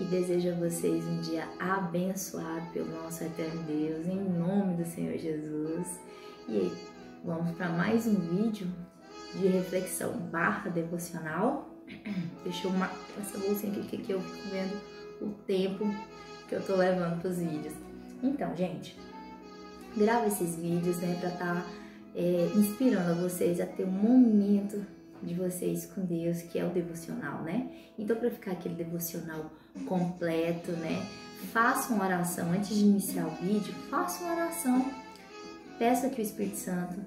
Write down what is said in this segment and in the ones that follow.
desejo a vocês um dia abençoado pelo nosso eterno Deus, em nome do Senhor Jesus. E aí, vamos para mais um vídeo de reflexão / devocional. Deixa eu marcar essa bolsinha aqui que eu fico vendo o tempo que eu tô levando para os vídeos. Então, gente, grava esses vídeos, né, para estar inspirando a vocês a ter um momento de vocês com Deus, que é o devocional, né? Então, para ficar aquele devocional completo, né, faça uma oração antes de iniciar o vídeo, faça uma oração, peça que o Espírito Santo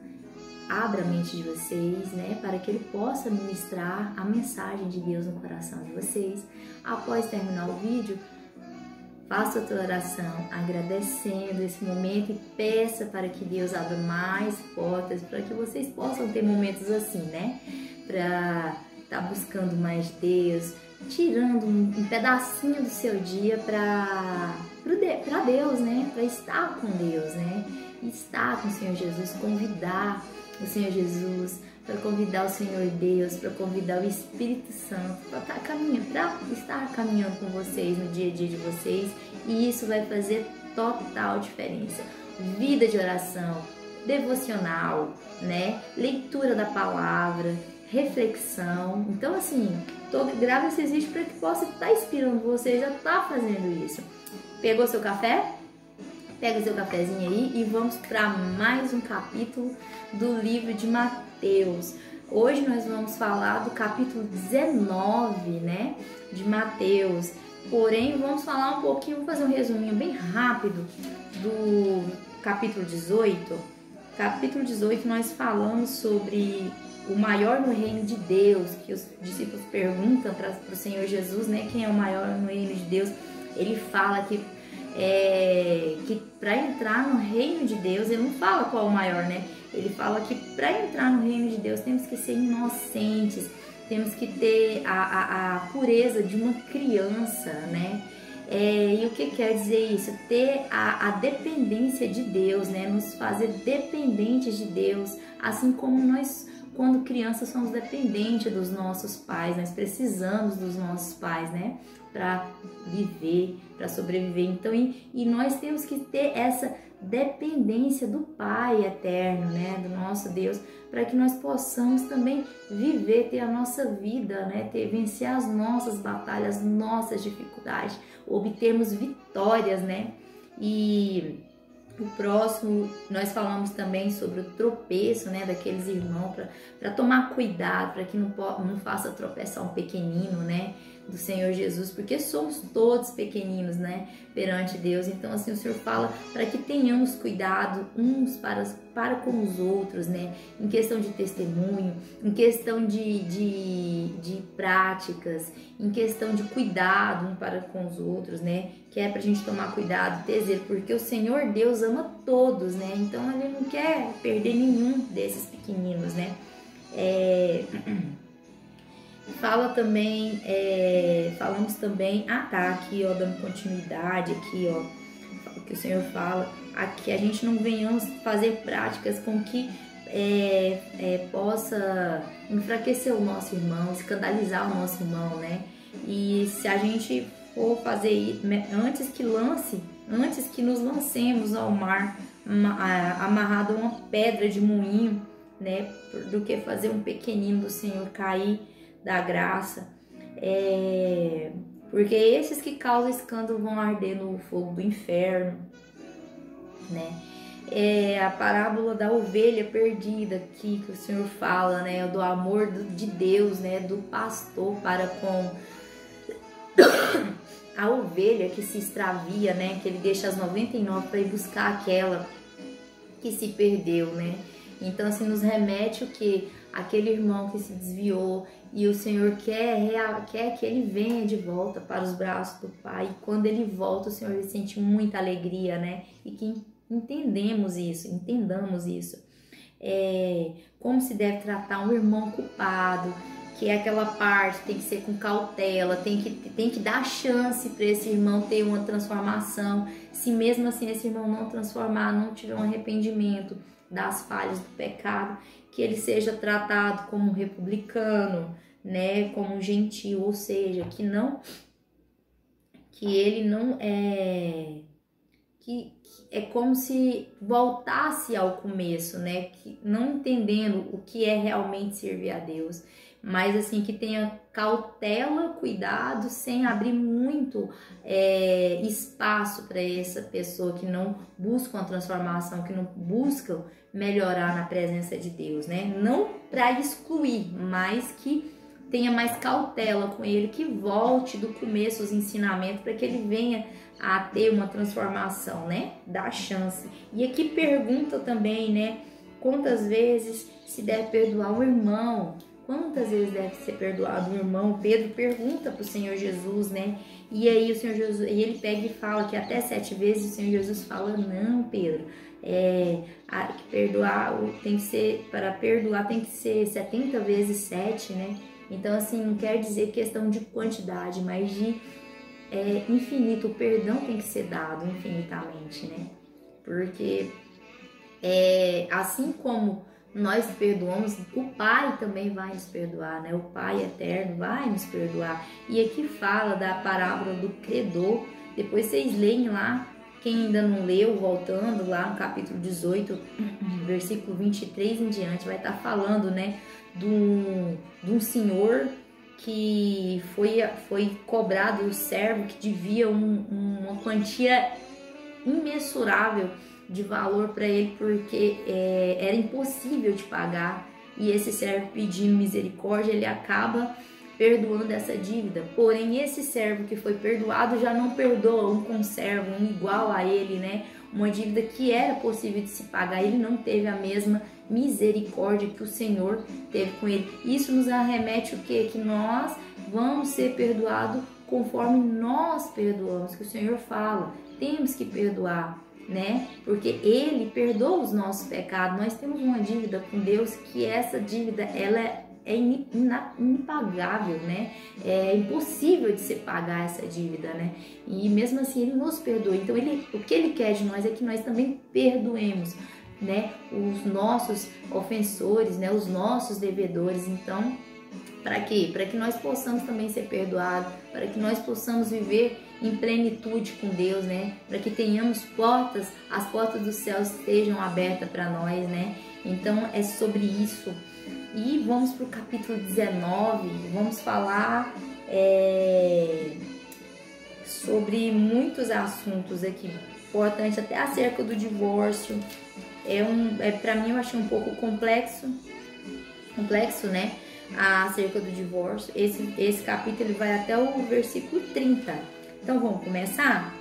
abra a mente de vocês, né, para que ele possa ministrar a mensagem de Deus no coração de vocês. Após terminar o vídeo, faça a tua oração agradecendo esse momento e peça para que Deus abra mais portas, para que vocês possam ter momentos assim, né? Para estar buscando mais Deus, tirando um pedacinho do seu dia para Deus, né? Para estar com Deus, né? Estar com o Senhor Jesus, convidar o Senhor Jesus, para convidar o Senhor Deus, para convidar o Espírito Santo, para estar caminhando com vocês no dia a dia de vocês, e isso vai fazer total diferença. Vida de oração, devocional, né? Leitura da palavra, reflexão. Então, assim, grava esses vídeos para que possa estar inspirando você, já está fazendo isso. Pegou seu café? Pega seu cafezinho aí e vamos para mais um capítulo do livro de Mateus. Hoje nós vamos falar do capítulo 19, né, de Mateus. Porém, vamos falar um pouquinho, vou fazer um resuminho bem rápido do capítulo 18. Capítulo 18 nós falamos sobre o maior no reino de Deus, que os discípulos perguntam para o Senhor Jesus, né, quem é o maior no reino de Deus. Ele fala que para entrar no reino de Deus, ele não fala qual é o maior, né? Ele fala que para entrar no reino de Deus temos que ser inocentes, temos que ter a pureza de uma criança, né? E o que quer dizer isso? Ter a dependência de Deus, né? Nos fazer dependentes de Deus, assim como nós, quando crianças, somos dependentes dos nossos pais, nós precisamos dos nossos pais, né? Para viver, para sobreviver. Então, e nós temos que ter essa dependência do Pai eterno, né? Do nosso Deus, para que nós possamos também viver, ter a nossa vida, né? Vencer as nossas batalhas, as nossas dificuldades, obtermos vitórias, né? E o próximo, nós falamos também sobre o tropeço, né, daqueles irmãos, para tomar cuidado, para que não faça tropeçar um pequenino, né, do Senhor Jesus, porque somos todos pequeninos, né, perante Deus. Então, assim, o Senhor fala para que tenhamos cuidado uns para com os outros, né, em questão de testemunho, em questão de práticas, em questão de cuidado um para com os outros, né, que é pra gente tomar cuidado, ter zelo, porque o Senhor Deus ama todos, né, então ele não quer perder nenhum desses pequeninos, né. Fala também, falamos também, aqui, ó, dando continuidade, aqui, ó, o que o Senhor fala, aqui a gente não venhamos fazer práticas com que possa enfraquecer o nosso irmão, escandalizar o nosso irmão, né, e se a gente for fazer antes que nos lancemos ao mar, amarrado a uma pedra de moinho, né, do que fazer um pequenino do Senhor cair da graça, porque esses que causam escândalo vão arder no fogo do inferno, né? A parábola da ovelha perdida aqui que o Senhor fala, né, do amor de Deus, né, do pastor para com a ovelha que se extravia, né, que ele deixa as 99 para ir buscar aquela que se perdeu, né? Então, assim, nos remete o que? Aquele irmão que se desviou, e o Senhor quer que ele venha de volta para os braços do Pai. E quando ele volta, o Senhor sente muita alegria, né? E que entendamos isso. Como se deve tratar um irmão culpado, que é aquela parte, tem que ser com cautela, tem que dar chance para esse irmão ter uma transformação. Se mesmo assim esse irmão não transformar, não tiver um arrependimento das falhas do pecado, que ele seja tratado como um republicano, né, como um gentil, ou seja, que que ele não que é como se voltasse ao começo, né? Que não entendendo o que é realmente servir a Deus, mas assim que tenha cautela, cuidado, sem abrir muito espaço para essa pessoa que não busca uma transformação, que não busca melhorar na presença de Deus, né? Não para excluir, mas que tenha mais cautela com ele, que volte do começo os ensinamentos para que ele venha a ter uma transformação, né? Dá chance. E aqui pergunta também, né? Quantas vezes se deve perdoar um irmão? Quantas vezes deve ser perdoado um irmão? Pedro pergunta para o Senhor Jesus, né? E aí o Senhor Jesus, e ele pega e fala que até 7 vezes. O Senhor Jesus fala: não, Pedro, perdoar tem que ser, para perdoar tem que ser 70 vezes 7, né? Então assim, não quer dizer questão de quantidade, mas de infinito. O perdão tem que ser dado infinitamente, né? Porque assim como nós perdoamos, o Pai também vai nos perdoar, né? O Pai eterno vai nos perdoar. E aqui fala da parábola do credor. Depois vocês leem lá, quem ainda não leu, voltando lá no capítulo 18, versículo 23 em diante, vai estar falando, né, de um senhor que foi cobrado o servo que devia uma quantia imensurável de valor para ele, porque era impossível de pagar, e esse servo, pedindo misericórdia, ele acaba perdoando essa dívida. Porém, esse servo que foi perdoado já não perdoa um conservo, um igual a ele, né? Uma dívida que era possível de se pagar. Ele não teve a mesma misericórdia que o Senhor teve com ele. Isso nos arremete o quê? Que nós vamos ser perdoados conforme nós perdoamos, que o Senhor fala. Temos que perdoar, né? Porque Ele perdoa os nossos pecados. Nós temos uma dívida com Deus, que essa dívida ela é impagável, né? É impossível de se pagar essa dívida, né? E mesmo assim Ele nos perdoa. Então o que Ele quer de nós é que nós também perdoemos, né, os nossos ofensores, né, os nossos devedores. Então, para quê? Para que nós possamos também ser perdoados, para que nós possamos viver em plenitude com Deus, né? Para que tenhamos as portas do céu estejam abertas para nós, né? Então é sobre isso. E vamos para o capítulo 19, vamos falar sobre muitos assuntos aqui, importante até acerca do divórcio. Para mim eu achei um pouco complexo, né? Acerca do divórcio. Esse capítulo ele vai até o versículo 30. Então vamos começar?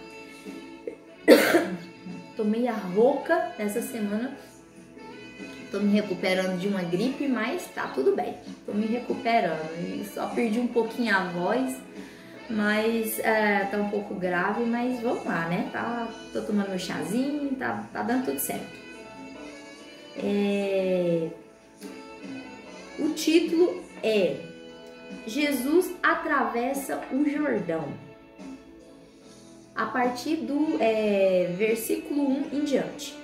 Tô meio rouca essa semana. Tô me recuperando de uma gripe, mas tá tudo bem. Tô me recuperando e só perdi um pouquinho a voz, mas tá um pouco grave, mas vamos lá, né? Tô tomando meu chazinho, tá dando tudo certo. O título é Jesus atravessa o Jordão. A partir do versículo 1 em diante.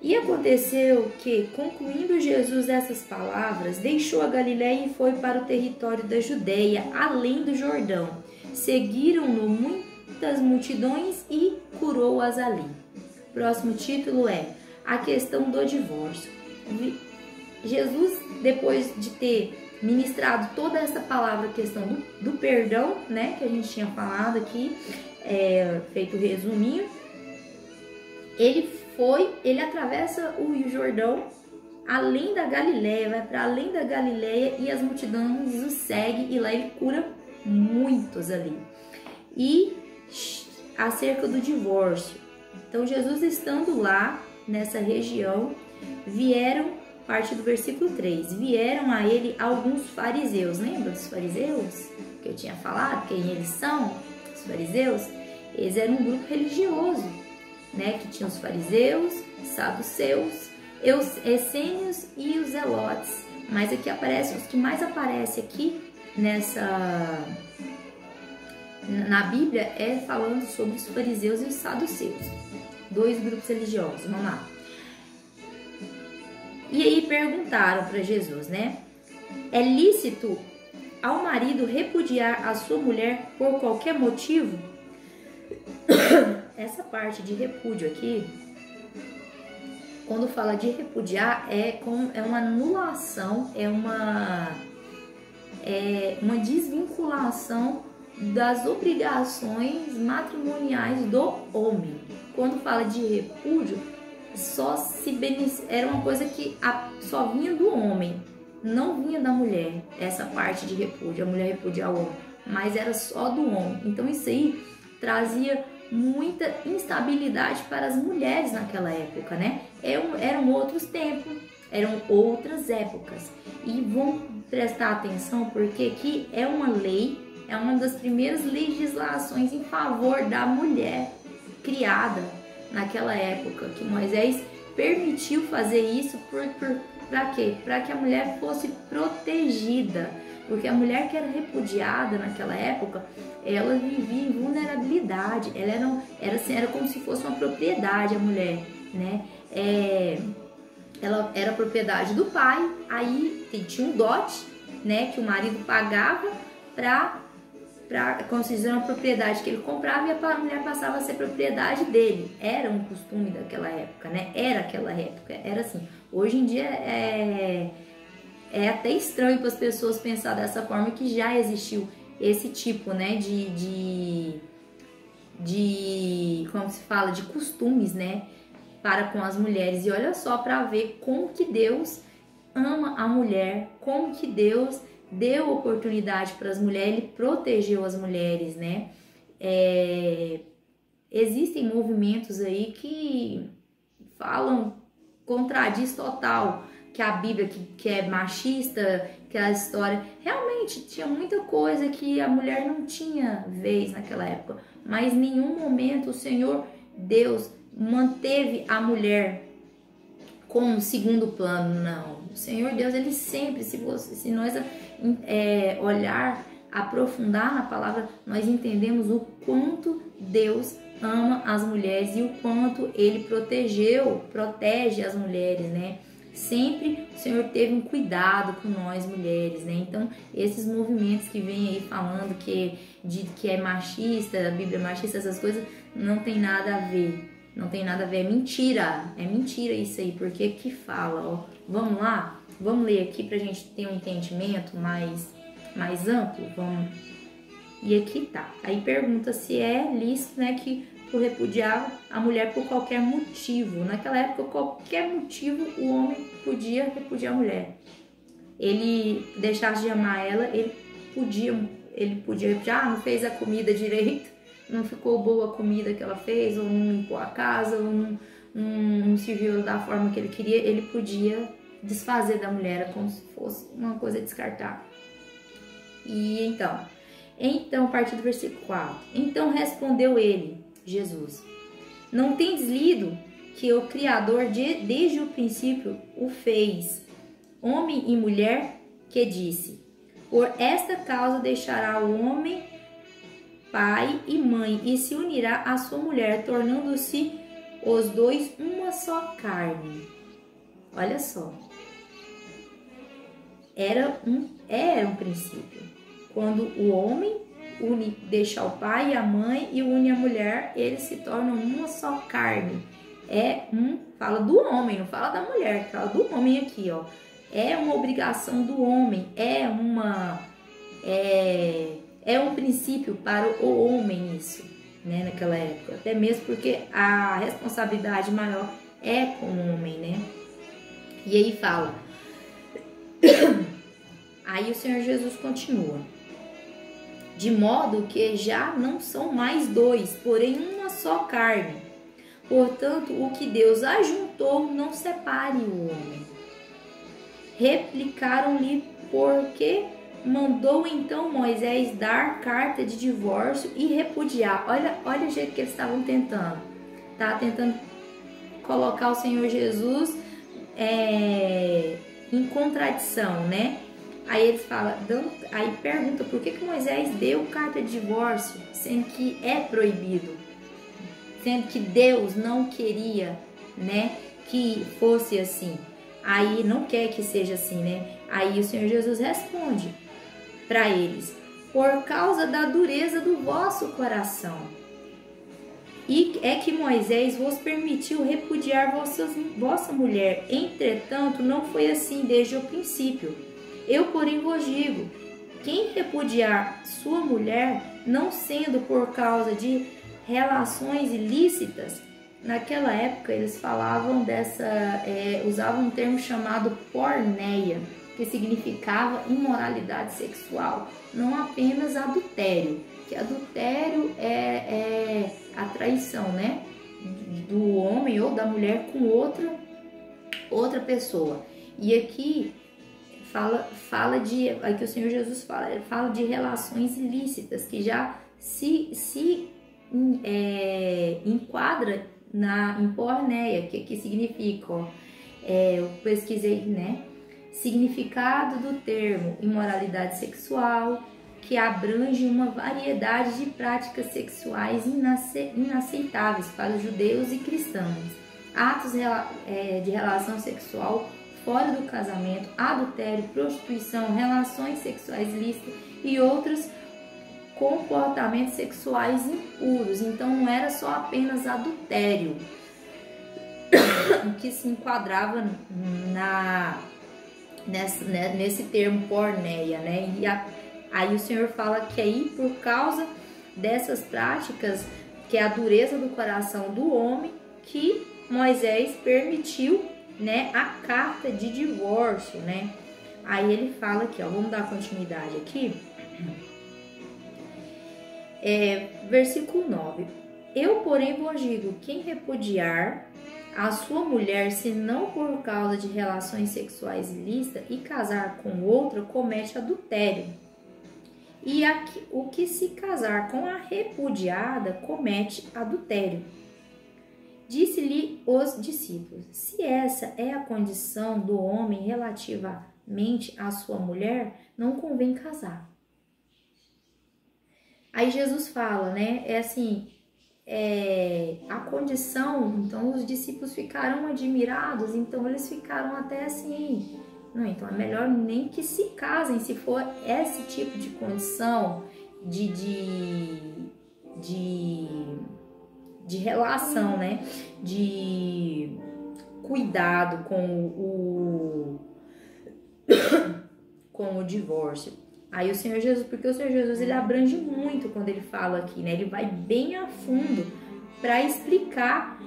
E aconteceu que, concluindo Jesus essas palavras, deixou a Galiléia e foi para o território da Judeia, além do Jordão. Seguiram-no muitas multidões e curou-as ali. Próximo título é a questão do divórcio. Jesus, depois de ter ministrado toda essa palavra, a questão do perdão, né, que a gente tinha falado aqui, feito o resuminho, ele atravessa o Jordão, além da Galileia, vai para além da Galileia e as multidões o seguem e lá ele cura muitos ali. E acerca do divórcio, então Jesus estando lá nessa região, a partir do versículo 3, vieram a ele alguns fariseus. Lembra dos fariseus que eu tinha falado? Quem eles são? Os fariseus? Eles eram um grupo religioso, né? Que tinha os fariseus, saduceus, os essênios e os zelotes. Mas aqui os que mais aparecem aqui na Bíblia falando sobre os fariseus e os saduceus. 2 grupos religiosos. Vamos lá. E aí perguntaram para Jesus, né? É lícito ao marido repudiar a sua mulher por qualquer motivo? Essa parte de repúdio aqui, quando fala de repudiar, é uma anulação, é uma desvinculação das obrigações matrimoniais do homem. Quando fala de repúdio, era uma coisa que só vinha do homem, não vinha da mulher, essa parte de repúdio, a mulher repudiar o homem, mas era só do homem. Então isso aí trazia muita instabilidade para as mulheres naquela época, né? Eram outros tempos, eram outras épocas. E vamos prestar atenção porque aqui é uma lei, é uma das primeiras legislações em favor da mulher criada naquela época, que Moisés permitiu fazer isso para quê? Para que a mulher fosse protegida, porque a mulher que era repudiada naquela época, ela vivia em vulnerabilidade, ela era como se fosse uma propriedade, a mulher, né? Ela era propriedade do pai, aí tinha um dote, né, que o marido pagava para considerar uma propriedade que ele comprava, e a mulher passava a ser propriedade dele. Era um costume daquela época, né? Era aquela época, era assim. Hoje em dia é até estranho para as pessoas pensar dessa forma, que já existiu esse tipo, né, como se fala, de costumes, né, para com as mulheres. E olha só para ver como que Deus ama a mulher, como que Deus deu oportunidade para as mulheres, ele protegeu as mulheres, né? Existem movimentos aí que contradiz total, que a Bíblia que é machista, que a história, realmente tinha muita coisa que a mulher não tinha vez naquela época, mas em nenhum momento o Senhor Deus manteve a mulher como segundo plano, não. O Senhor Deus, ele sempre, se nós aprofundar na palavra, nós entendemos o quanto Deus ama as mulheres e o quanto ele protege as mulheres, né? Sempre o Senhor teve um cuidado com nós mulheres, né? Então, esses movimentos que vem aí falando que é machista, a Bíblia é machista, essas coisas, não tem nada a ver. Não tem nada a ver, é mentira isso aí, porque que fala, ó. Vamos lá? Vamos ler aqui pra gente ter um entendimento mais amplo? Vamos. E aqui tá. Aí pergunta se é lícito, né, que por repudiar a mulher por qualquer motivo. Naquela época, qualquer motivo, o homem podia repudiar a mulher. Ele deixasse de amar ela, ele podia repudiar, não fez a comida direito, não ficou boa a comida que ela fez, ou não limpou a casa, ou não serviu da forma que ele queria, ele podia desfazer da mulher, como se fosse uma coisa descartável. E então, a partir do versículo 4, então respondeu ele, Jesus, não tendes lido que o Criador desde o princípio o fez, homem e mulher, que disse, por esta causa deixará o homem pai e mãe e se unirá à sua mulher, tornando-se os dois uma só carne. Olha só, era um princípio. Quando o homem deixa o pai e a mãe e une a mulher, eles se tornam uma só carne. Fala do homem, não fala da mulher, fala do homem aqui, ó. É uma obrigação do homem, é um princípio para o homem isso, né, naquela época. Até mesmo porque a responsabilidade maior é com o homem, né? E aí fala. Aí o Senhor Jesus continua. De modo que já não são mais dois, porém uma só carne. Portanto, o que Deus ajuntou, não separe o homem. Replicaram-lhe, porque mandou então Moisés dar carta de divórcio e repudiar. Olha o jeito que eles estavam tentando. Tá tentando colocar o Senhor Jesus em contradição, né? Aí eles falam, aí pergunta por que Moisés deu carta de divórcio, sendo que é proibido, sendo que Deus não queria, né, que fosse assim. Aí não quer que seja assim, né? Aí o Senhor Jesus responde, para eles: por causa da dureza do vosso coração. E é que Moisés vos permitiu repudiar vossa mulher. Entretanto, não foi assim desde o princípio. Eu, porém, vos digo: quem repudiar sua mulher, não sendo por causa de relações ilícitas, naquela época eles falavam usavam um termo chamado porneia, que significava imoralidade sexual, não apenas adultério, que adultério é a traição, né, do homem ou da mulher com outra pessoa. E aqui aqui o Senhor Jesus fala de relações ilícitas, que já se enquadra em porneia, que significa, eu pesquisei, né, significado do termo imoralidade sexual, que abrange uma variedade de práticas sexuais inaceitáveis para os judeus e cristãos, atos de relação sexual fora do casamento, adultério, prostituição, relações sexuais ilícitas e outros comportamentos sexuais impuros. Então não era só apenas adultério que se enquadrava nesse termo porneia, né? E aí o Senhor fala que aí, por causa dessas práticas, que é a dureza do coração do homem, que Moisés permitiu, né, a carta de divórcio, né? Aí ele fala aqui, ó, vamos dar continuidade aqui. Versículo 9. Eu, porém, vos digo: quem repudiar a sua mulher, se não por causa de relações sexuais ilícitas, e casar com outra, comete adultério. E o que se casar com a repudiada, comete adultério. Disse-lhe os discípulos: se essa é a condição do homem relativamente à sua mulher, não convém casar. Aí Jesus fala, né, a condição. Então os discípulos ficaram admirados, então eles ficaram até assim, não, então é melhor nem que se casem, se for esse tipo de condição de relação, né, de cuidado com o divórcio. Aí o Senhor Jesus, porque o Senhor Jesus, ele abrange muito quando ele fala aqui, né, ele vai bem a fundo para explicar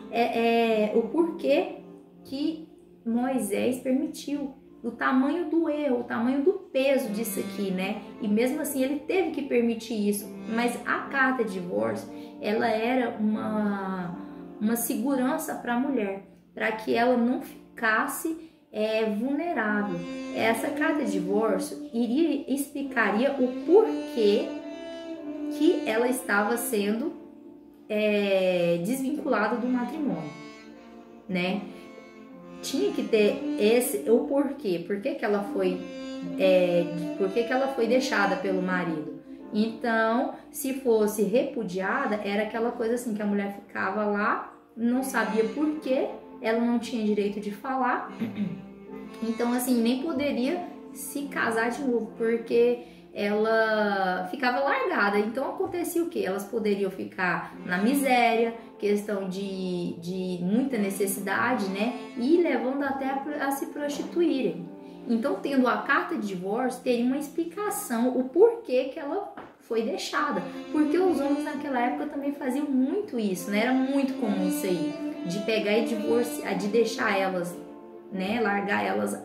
o porquê que Moisés permitiu, o tamanho do erro, o tamanho do peso disso aqui, né? E mesmo assim ele teve que permitir isso. Mas a carta de divórcio, ela era uma segurança para a mulher, para que ela não ficasse vulnerável. Essa carta de divórcio explicaria o porquê que ela estava sendo desvinculada do matrimônio, né? Tinha que ter o porquê. Por que ela foi deixada pelo marido? Então, se fosse repudiada, era aquela coisa assim, que a mulher ficava lá, não sabia por quê, ela não tinha direito de falar, então assim, nem poderia se casar de novo, porque ela ficava largada. Então acontecia o quê? Elas poderiam ficar na miséria, questão de muita necessidade, né? E levando até a se prostituírem. Então, tendo a carta de divórcio, teria uma explicação, o porquê que ela foi deixada. Porque os homens naquela época também faziam muito isso, né? Era muito comum isso aí, de pegar e divorciar, de deixar elas, né? Largar elas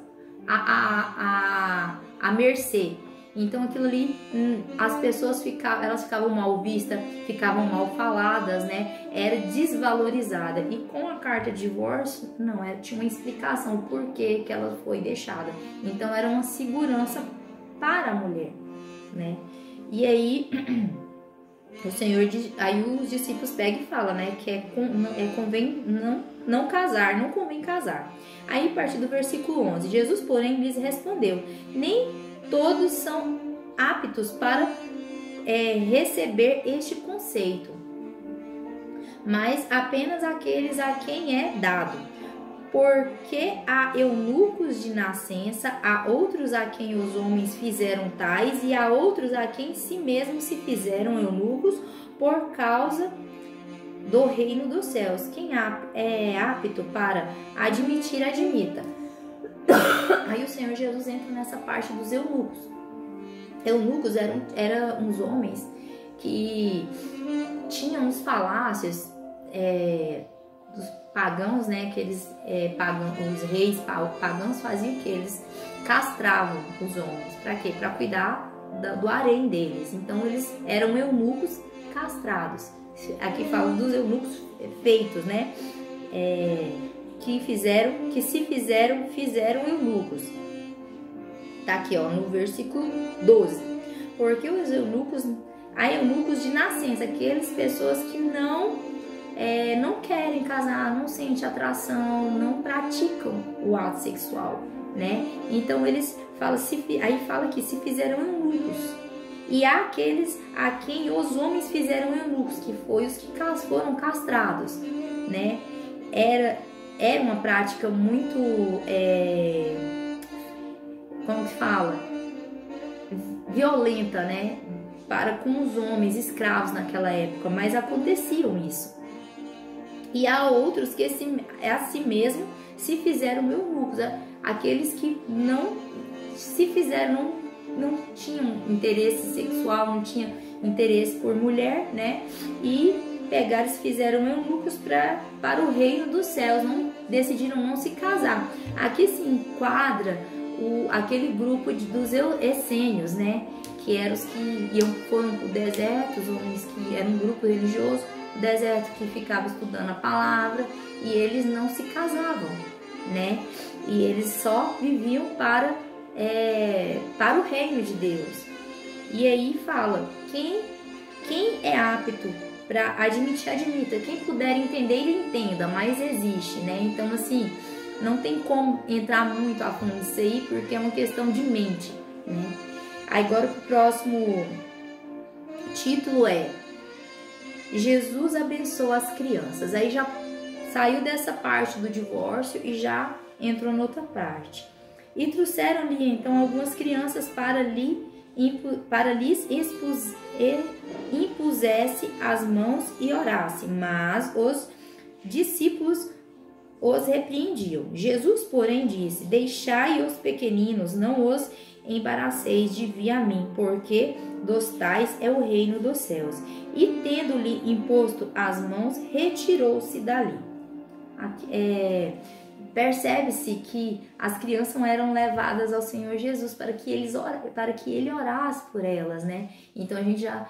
à mercê. Então aquilo ali, as pessoas ficavam mal vistas, ficavam mal faladas, né? Era desvalorizada. E com a carta de divórcio, não, tinha uma explicação o porquê que ela foi deixada. Então era uma segurança para a mulher, né? E aí aí os discípulos pegam e falam, né? Que convém não casar, não convém casar. Aí a partir do versículo 11, Jesus, porém, lhes respondeu: nem todos são aptos para receber este conceito, mas apenas aqueles a quem é dado. porque há eunucos de nascença, há outros a quem os homens fizeram tais, e há outros a quem si mesmos se fizeram eunucos por causa do reino dos céus. Quem é apto para admitir, admita. Aí o Senhor Jesus entra nessa parte dos eunucos. Eunucos eram uns homens que tinham os palácios dos pagãos, né? Que eles, os reis pagãos faziam o que? Eles castravam os homens. Para quê? Para cuidar do harém deles. Então eles eram eunucos castrados. Aqui fala dos eunucos feitos, né? Que se fizeram eunucos. Tá aqui, ó, no versículo 12. Porque os eunucos, há eunucos de nascença, aquelas pessoas que não querem casar, não sentem atração, não praticam o ato sexual, né? Então eles falam, aí fala que se fizeram eunucos. E há aqueles a quem os homens fizeram eunucos, que foi os que foram castrados, né? Era uma prática muito, como que fala? Violenta, né? Para com os homens escravos naquela época, mas aconteciam isso. E há outros que a si mesmo se fizeram eunucos, aqueles que não se fizeram, não tinham interesse sexual, não tinham interesse por mulher, né? E pegaram e se fizeram eunucos para o reino dos céus, decidiram não se casar. Aqui se enquadra aquele grupo dos essênios, né? Que eram os que foram para o deserto, os homens que eram um grupo religioso, o deserto, que ficava estudando a palavra, e eles não se casavam, né? E eles só viviam para o reino de Deus. E aí fala, quem é apto para admitir, admita. Quem puder entender, ele entenda, mas existe, né? Então, assim, não tem como entrar muito a fundo nisso aí, porque é uma questão de mente, né? Agora, o próximo título é Jesus abençoa as crianças. Aí já saiu dessa parte do divórcio e já entrou noutra parte. E trouxeram-lhe então algumas crianças para lhes impusesse as mãos e orasse, mas os discípulos os repreendiam. Jesus, porém, disse: deixai os pequeninos, não os embaraceis de vir a mim, porque dos tais é o reino dos céus. E tendo-lhe imposto as mãos, retirou-se dali. Percebe-se que as crianças eram levadas ao Senhor Jesus para que ele orasse por elas, né? Então a gente já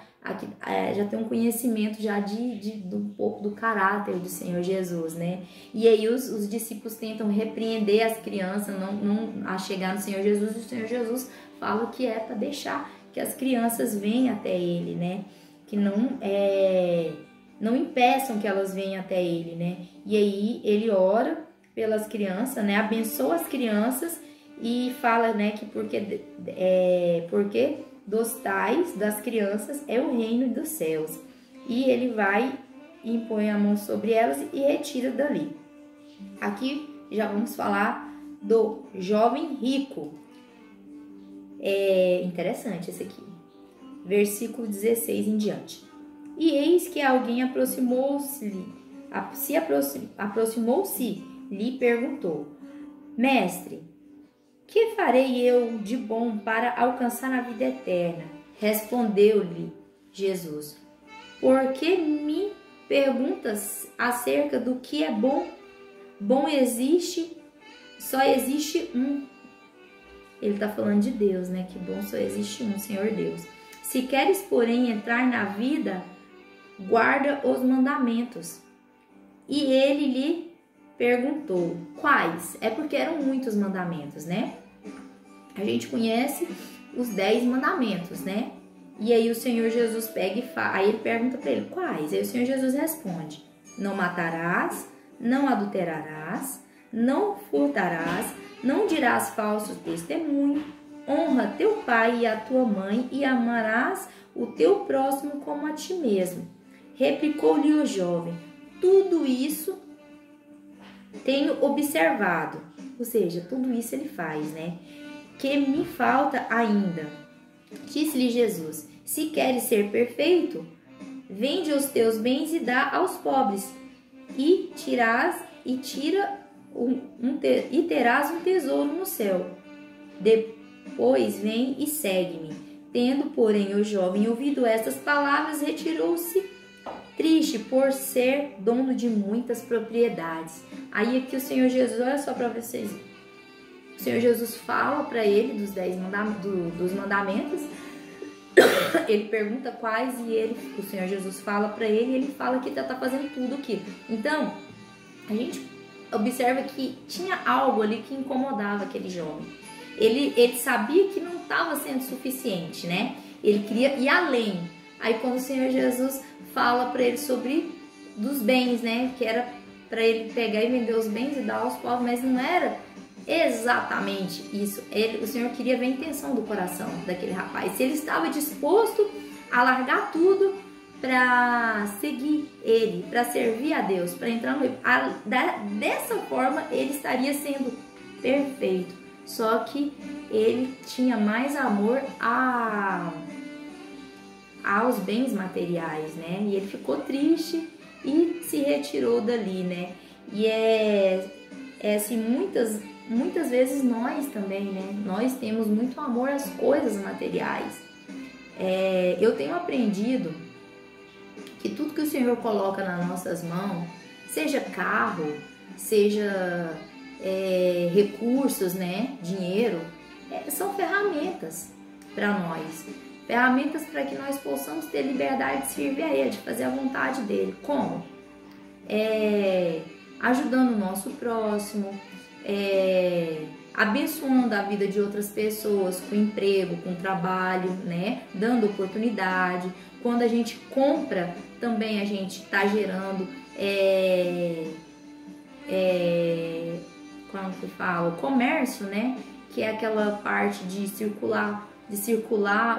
tem um conhecimento já de um pouco do caráter do Senhor Jesus, né? E aí os discípulos tentam repreender as crianças, não a chegar no Senhor Jesus, e o Senhor Jesus fala que é para deixar que as crianças venham até ele, né? Que não impeçam que elas venham até ele, né? E aí ele ora pelas crianças, né? Abençoa as crianças e fala, né, que porque dos tais, das crianças, é o reino dos céus. E ele vai e impõe a mão sobre elas e retira dali. Aqui já vamos falar do jovem rico. É interessante esse aqui. Versículo 16 em diante. E eis que alguém aproximou-se, lhe perguntou: Mestre, que farei eu de bom para alcançar a vida eterna? Respondeu-lhe Jesus: por que me perguntas acerca do que é bom? Bom só existe um. Ele está falando de Deus, né? Que bom só existe um, Senhor Deus. Se queres, porém, entrar na vida, guarda os mandamentos. E ele lhe perguntou: quais? É porque eram muitos mandamentos, né? A gente conhece os 10 mandamentos, né? E aí o Senhor Jesus pega e fala, aí ele pergunta para ele: quais? Aí o Senhor Jesus responde: não matarás, não adulterarás, não furtarás, não dirás falso testemunho, honra teu pai e a tua mãe e amarás o teu próximo como a ti mesmo. Replicou-lhe o jovem: tudo isso tenho observado, ou seja, tudo isso ele faz, né? Que me falta ainda. Disse-lhe Jesus: se queres ser perfeito, vende os teus bens e dá aos pobres, e terás um tesouro no céu. Depois vem e segue-me. Tendo, porém, o jovem ouvido estas palavras, retirou-se triste por ser dono de muitas propriedades. Aí aqui o Senhor Jesus, olha só para vocês. O Senhor Jesus fala para ele dos mandamentos. Ele pergunta quais e o Senhor Jesus fala para ele e ele fala que está fazendo tudo aquilo. Então, a gente observa que tinha algo ali que incomodava aquele jovem. Ele sabia que não estava sendo suficiente, né? Ele queria ir além. Aí quando o Senhor Jesus fala para ele sobre dos bens, né? Que era para ele pegar e vender os bens e dar aos pobres, mas não era exatamente isso. O Senhor queria ver a intenção do coração daquele rapaz. Se ele estava disposto a largar tudo para seguir ele, para servir a Deus, para entrar no dessa forma ele estaria sendo perfeito. Só que ele tinha mais amor aos bens materiais, né? E ele ficou triste e se retirou dali, né? E é assim, muitas vezes nós também, né? Nós temos muito amor às coisas materiais. Eu tenho aprendido que tudo que o Senhor coloca nas nossas mãos, seja carro, seja recursos, né? Dinheiro, são ferramentas para nós. Ferramentas para que nós possamos ter liberdade de servir a Ele, de fazer a vontade dEle. Como? Ajudando o nosso próximo, abençoando a vida de outras pessoas com emprego, com trabalho, né? Dando oportunidade. Quando a gente compra, também a gente está gerando como que fala? O comércio, né? Que é aquela parte de circular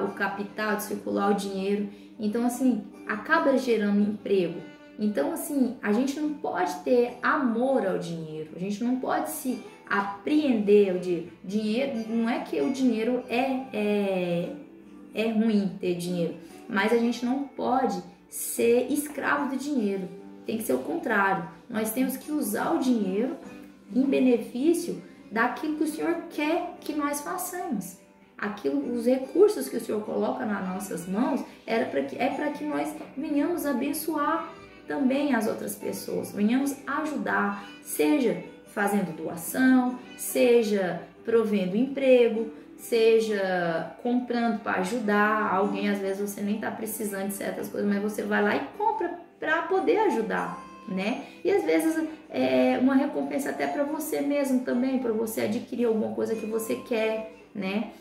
o capital, de circular o dinheiro. Então, assim, acaba gerando emprego. Então, assim, a gente não pode ter amor ao dinheiro, a gente não pode se apreender ao dinheiro. Não é que o dinheiro é ruim ter dinheiro, mas a gente não pode ser escravo do dinheiro. Tem que ser o contrário. Nós temos que usar o dinheiro em benefício daquilo que o Senhor quer que nós façamos. Os recursos que o Senhor coloca nas nossas mãos é para que nós venhamos abençoar também as outras pessoas, venhamos ajudar, seja fazendo doação, seja provendo emprego, seja comprando para ajudar alguém. Às vezes você nem está precisando de certas coisas, mas você vai lá e compra para poder ajudar, né? E às vezes é uma recompensa até para você mesmo também, para você adquirir alguma coisa que você quer, né?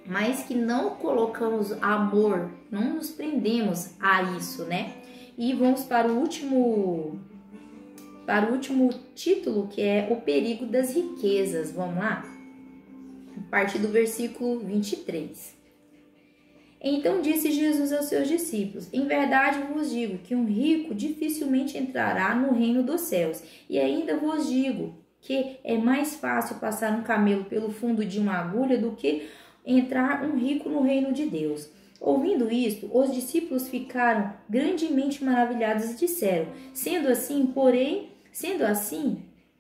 Mas que não colocamos amor, não nos prendemos a isso, né? E vamos para o último título, que é o perigo das riquezas. Vamos lá? A partir do versículo 23. Então disse Jesus aos seus discípulos: em verdade vos digo que um rico dificilmente entrará no reino dos céus. E ainda vos digo que é mais fácil passar um camelo pelo fundo de uma agulha do que entrar um rico no reino de Deus. Ouvindo isto, os discípulos ficaram grandemente maravilhados e disseram: sendo assim,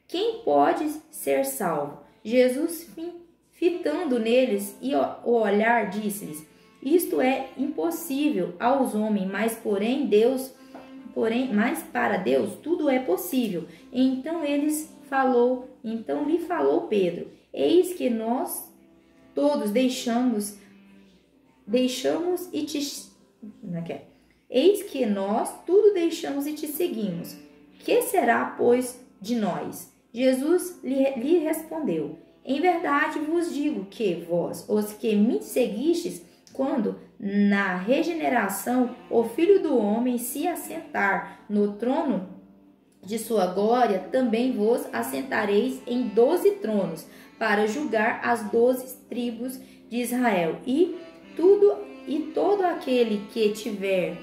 quem pode ser salvo? Jesus, fitando neles e o olhar, disse-lhes: isto é impossível aos homens, mas para Deus tudo é possível. Então lhe falou Pedro: eis que nós todos deixamos e te... Eis que nós tudo deixamos e te seguimos. Que será, pois, de nós? Jesus lhe respondeu: em verdade vos digo que vós, os que me seguistes, quando na regeneração o Filho do Homem se assentar no trono de sua glória, também vos assentareis em 12 tronos, para julgar as 12 tribos de Israel. E todo aquele que tiver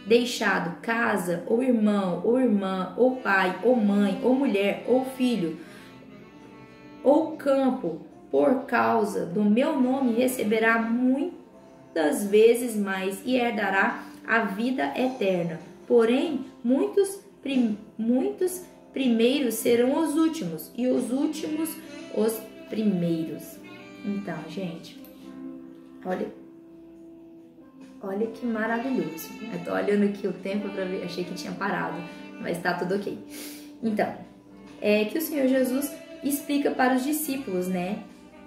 deixado casa, ou irmão, ou irmã, ou pai, ou mãe, ou mulher, ou filho, ou campo, por causa do meu nome, receberá muitas vezes mais e herdará a vida eterna. Porém, muitos primeiros serão os últimos, e os últimos os primeiros. Então, gente, olha que maravilhoso. Eu tô olhando aqui o tempo para ver, achei que tinha parado, mas tá tudo ok. Então, é que o Senhor Jesus explica para os discípulos, né,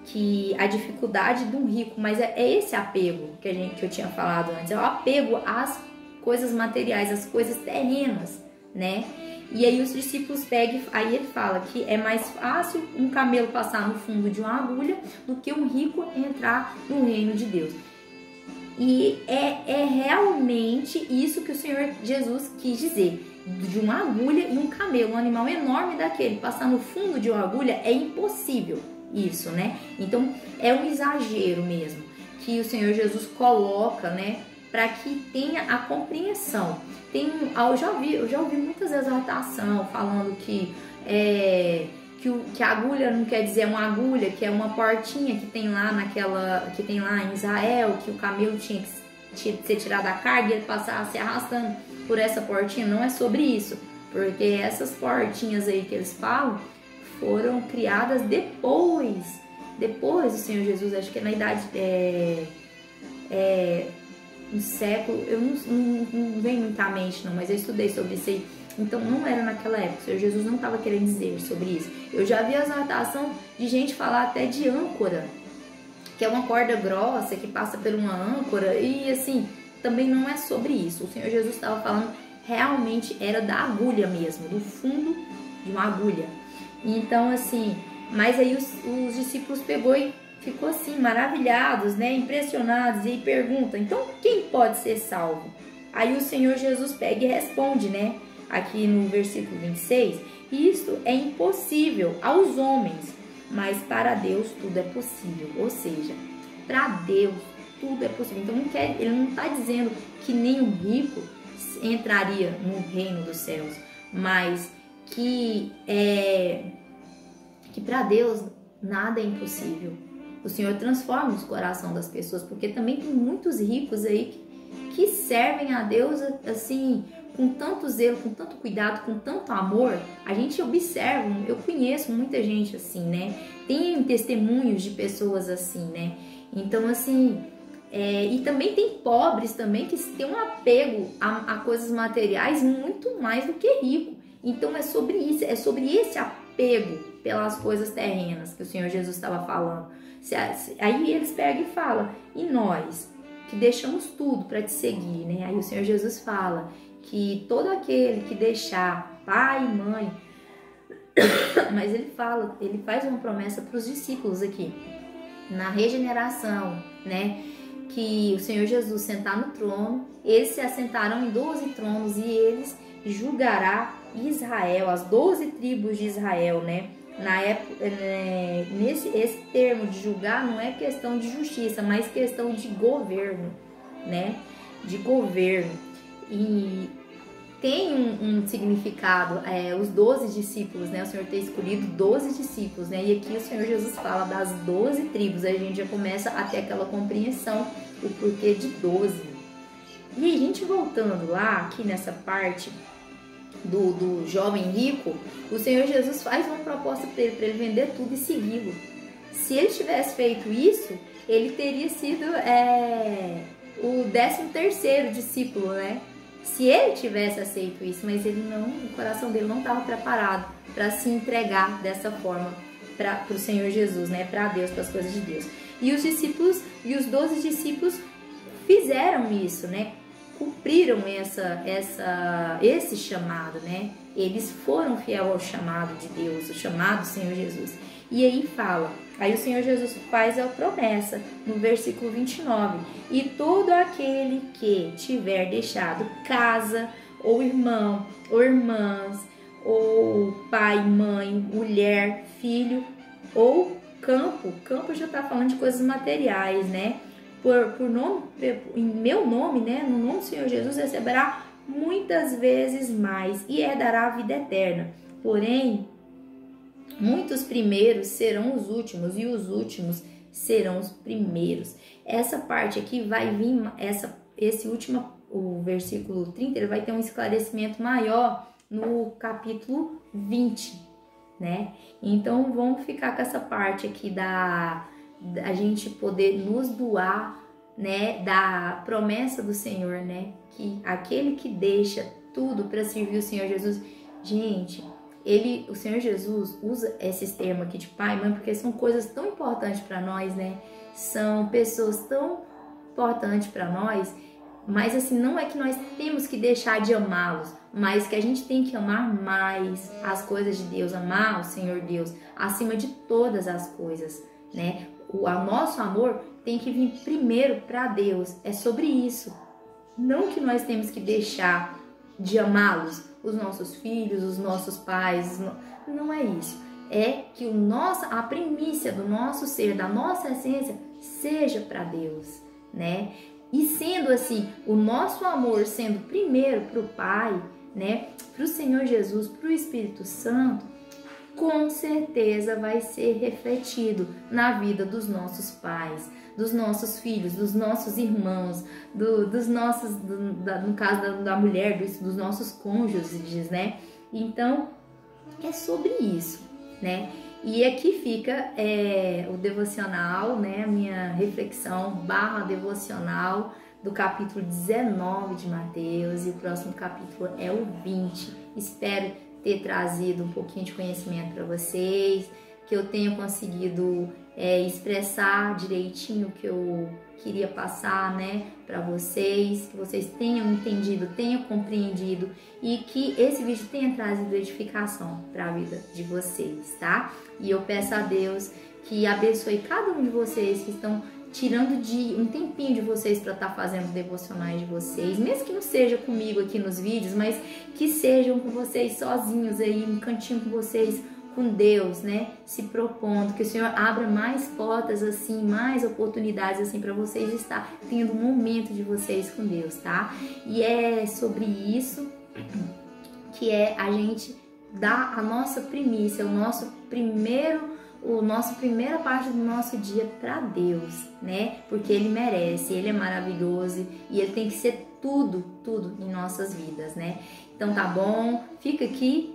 que a dificuldade de um rico, mas é esse apego que eu tinha falado antes, é o apego às coisas materiais, às coisas terrenas, né? E aí os discípulos pegam, aí ele fala que é mais fácil um camelo passar no fundo de uma agulha do que um rico entrar no reino de Deus. E é realmente isso que o Senhor Jesus quis dizer. De uma agulha e um camelo, um animal enorme daquele, passar no fundo de uma agulha é impossível isso, né? Então é um exagero mesmo que o Senhor Jesus coloca, né? Para que tenha a compreensão. Eu já ouvi muitas exortações falando que a agulha não quer dizer uma agulha, que é uma portinha que tem lá que tem lá em Israel, que o camelo tinha que ser tirado da carga e ele passar se arrastando por essa portinha. Não é sobre isso, porque essas portinhas aí que eles falam foram criadas depois do Senhor Jesus, acho que é na idade no século, eu não vem muita mente não, mas eu estudei sobre isso aí. Então não era naquela época, o Senhor Jesus não estava querendo dizer sobre isso. Eu já vi a exortação de gente falar até de âncora, que é uma corda grossa que passa por uma âncora, e assim, também não é sobre isso. O Senhor Jesus estava falando realmente era da agulha mesmo, do fundo de uma agulha. Então assim, mas aí os discípulos pegou e ficou assim, maravilhados, né, impressionados, e aí perguntam, então quem pode ser salvo? Aí o Senhor Jesus pega e responde, né, aqui no versículo 26, isto é impossível aos homens, mas para Deus tudo é possível. Ou seja, para Deus tudo é possível. Então ele não está dizendo que nem o rico entraria no reino dos céus, mas que para Deus nada é impossível. O Senhor transforma o coração das pessoas, porque também tem muitos ricos aí que servem a Deus assim, com tanto zelo, com tanto cuidado, com tanto amor. A gente observa, eu conheço muita gente assim, né? Tem testemunhos de pessoas assim, né? Então assim, e também tem pobres também que têm um apego a coisas materiais muito mais do que rico. Então é sobre isso, é sobre esse apego pelas coisas terrenas que o Senhor Jesus estava falando. Aí eles pegam e falam, e nós que deixamos tudo para te seguir, né? Aí o Senhor Jesus fala que todo aquele que deixar pai e mãe, mas ele faz uma promessa para os discípulos aqui, na regeneração, né? Que o Senhor Jesus sentar no trono, eles se assentarão em 12 tronos e eles julgará Israel, as 12 tribos de Israel, né? Na época, esse termo de julgar não é questão de justiça, mas questão de governo, né? De governo. E tem um significado, os 12 discípulos, né? O Senhor tem escolhido 12 discípulos, né? E aqui o Senhor Jesus fala das 12 tribos, a gente já começa a ter aquela compreensão, o porquê de 12. E aí, a gente voltando lá, aqui nessa parte do jovem rico, o Senhor Jesus faz uma proposta para ele vender tudo e segui-lo. Se ele tivesse feito isso, ele teria sido o 13º discípulo, né? Se ele tivesse aceito isso, mas ele não, o coração dele não estava preparado para se entregar dessa forma para o Senhor Jesus, né? Para Deus, para as coisas de Deus. E os discípulos, e os 12 discípulos fizeram isso, né? Cumpriram esse chamado, né? Eles foram fiéis ao chamado de Deus, o chamado do Senhor Jesus. E aí o Senhor Jesus faz a promessa no versículo 29. E todo aquele que tiver deixado casa, ou irmão, ou irmãs, ou pai, mãe, mulher, filho, ou campo já está falando de coisas materiais, né? Em meu nome, né? No nome do Senhor Jesus receberá muitas vezes mais e herdará a vida eterna. Porém, muitos primeiros serão os últimos e os últimos serão os primeiros. Essa parte aqui vai vir, esse último, o versículo 30, ele vai ter um esclarecimento maior no capítulo 20, né? Então, vamos ficar com essa parte aqui da gente poder nos doar, né? Da promessa do Senhor, né? Que aquele que deixa tudo para servir o Senhor Jesus, gente, o Senhor Jesus usa esses termos aqui de pai e mãe porque são coisas tão importantes para nós, né? São pessoas tão importantes para nós, mas assim, não é que nós temos que deixar de amá-los, mas que a gente tem que amar mais as coisas de Deus, amar o Senhor Deus acima de todas as coisas, né? O nosso amor tem que vir primeiro para Deus, é sobre isso. Não que nós temos que deixar de amá-los, os nossos filhos, os nossos pais, não é isso. É que a primícia do nosso ser, da nossa essência, seja para Deus, né? E sendo assim, o nosso amor sendo primeiro para o Pai, né? Para o Senhor Jesus, para o Espírito Santo, com certeza vai ser refletido na vida dos nossos pais, dos nossos filhos, dos nossos irmãos, dos nossos, no caso da mulher, dos nossos cônjuges, né? Então, é sobre isso, né? E aqui fica o devocional, né? A minha reflexão / devocional do capítulo 19 de Mateus, e o próximo capítulo é o 20. Espero ter trazido um pouquinho de conhecimento para vocês, que eu tenha conseguido expressar direitinho o que eu queria passar, né, para vocês, que vocês tenham entendido, tenham compreendido e que esse vídeo tenha trazido edificação para a vida de vocês, tá? E eu peço a Deus que abençoe cada um de vocês que estão tirando um tempinho de vocês para estar fazendo devocionais de vocês, mesmo que não seja comigo aqui nos vídeos, mas que sejam com vocês sozinhos aí, um cantinho com vocês, com Deus, né? Se propondo, que o Senhor abra mais portas assim, mais oportunidades assim para vocês estar tendo um momento de vocês com Deus, tá? E é sobre isso que é a gente dar a nossa primícia, a nossa primeira parte do nosso dia para Deus, né? Porque Ele merece, Ele é maravilhoso e Ele tem que ser tudo em nossas vidas, né? Então tá bom, fica aqui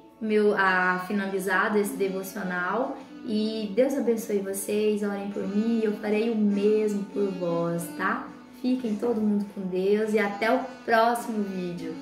finalizado esse devocional e Deus abençoe vocês, orem por mim, eu farei o mesmo por vós, tá? Fiquem todo mundo com Deus e até o próximo vídeo.